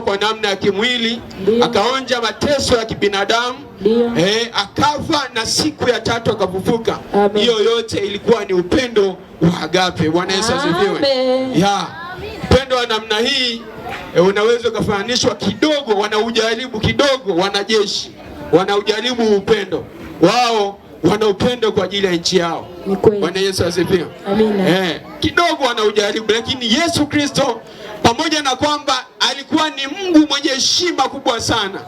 kwa namna ya kimwili, akaonja mateso ya kibinadamu, akafa na siku ya tatu akafufuka. Hiyo yote ilikuwa ni upendo wa agape. Bwana Yesu asifiwe. Upendo wa namna hii unaweza kufananishwa kidogo, wanaujaribu kidogo wanajeshi, wanaujaribu upendo wao, wana upendo kwa ajili ya nchi yao. Bwana Yesu asifiwe. Amina. Kidogo wanaujaribu, lakini Yesu Kristo pamoja na kwamba alikuwa ni Mungu mwenye heshima kubwa sana,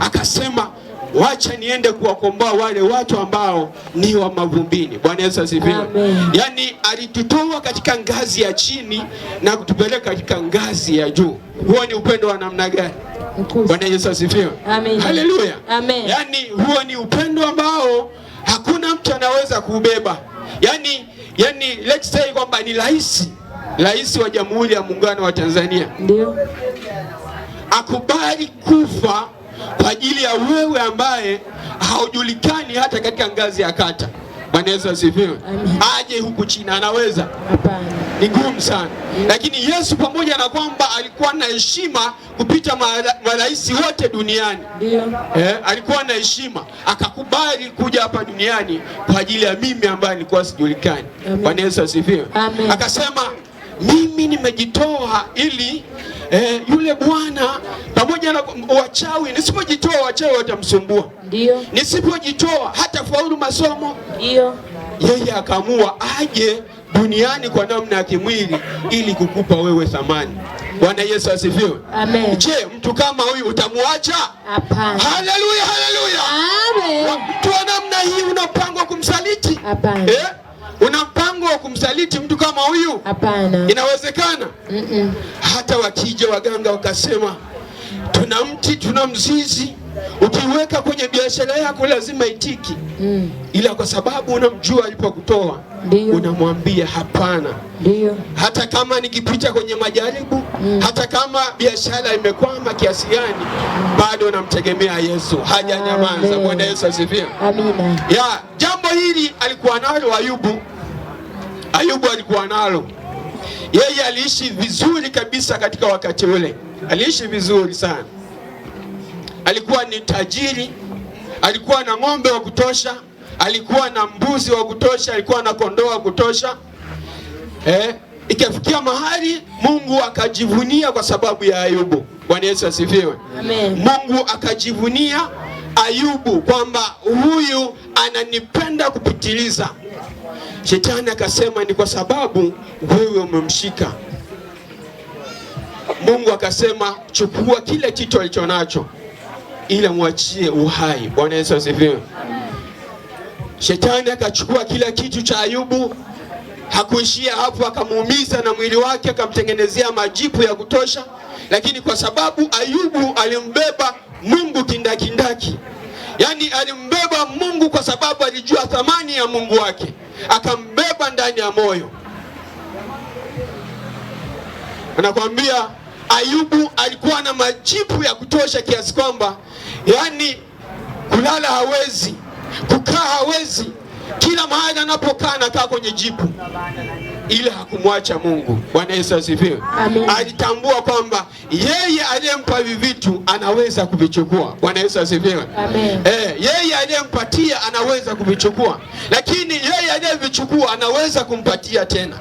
akasema wacha niende kuwakomboa wale watu ambao ni wa mavumbini. Bwana Yesu asifiwe. Yani alitutoa katika ngazi ya chini na kutupeleka katika ngazi ya juu. Huo ni upendo wa namna gani? Bwana Yesu asifiwe. Haleluya. Yani huo ni upendo ambao hakuna mtu anaweza kubeba. Yani let's say kwamba ni rais wa Jamhuri ya Muungano wa Tanzania akubali kufa kwa ajili ya wewe ambaye haujulikani hata katika ngazi ya kata. Bwana Yesu asifiwe. Aje huku chini, anaweza? Hapana. Ni ngumu sana. Lakini Yesu pamoja na kwamba alikuwa na heshima kupita marais wote duniani, alikuwa na heshima, akakubali kuja hapa duniani kwa ajili ya mimi ambaye nilikuwa sijulikani. Bwana Yesu asifiwe. Akasema mimi nimejitoa ili yule bwana pamoja na wachawi, nisipojitoa wachawi watamsumbua. Nisipojitoa hata faulu masomo. Yeye akaamua aje duniani kwa namna ya kimwili ili kukupa wewe thamani. Bwana Yesu asifiwe. Je, mtu kama huyu utamwacha? Hapana. Haleluya, haleluya. Mtu wa namna hii una mpango wa kumsaliti? Hapana. Una mpango wa kumsaliti mtu kama huyu? Hapana. Inawezekana? Hata wakija waganga wakasema tuna mti, tuna mzizi, ukiweka kwenye biashara yako lazima itiki. Ila kwa sababu unamjua alipokutoa, unamwambia hapana. Hata kama nikipita kwenye majaribu, hata kama biashara imekwama kiasi gani, bado namtegemea Yesu. Hajanyamaza. Bwana Yesu asifiwe. Amina. Jambo hili alikuwa nalo Ayubu alikuwa nalo. Yeye aliishi vizuri kabisa katika wakati ule. Aliishi vizuri sana. Alikuwa ni tajiri, alikuwa na ng'ombe wa kutosha, alikuwa na mbuzi wa kutosha, alikuwa na kondoo wa kutosha. Ikafikia mahali Mungu akajivunia kwa sababu ya Ayubu. Bwana Yesu asifiwe. Mungu akajivunia Ayubu kwamba huyu ananipenda kupitiliza. Shetani akasema ni kwa sababu wewe umemshika. Mungu akasema chukua kile kitu alichonacho ila mwachie uhai. Bwana Yesu asifiwe. Shetani akachukua kila kitu cha Ayubu, hakuishia hapo, akamuumiza na mwili wake, akamtengenezea majipu ya kutosha. Lakini kwa sababu Ayubu alimbeba Mungu kindakindaki, yani alimbeba Mungu kwa sababu alijua thamani ya Mungu wake, akambeba ndani ya moyo. Anakuambia Ayubu alikuwa na majipu ya kutosha kiasi kwamba yani kulala hawezi, kukaa hawezi, kila mahali anapokaa anakaa kwenye jipu, ila hakumwacha Mungu. Bwana Yesu asifiwe. Alitambua kwamba yeye aliyempa hivi vitu anaweza kuvichukua. Bwana Yesu asifiwe. Yeye aliyempatia anaweza kuvichukua, lakini yeye aliyevichukua anaweza kumpatia tena.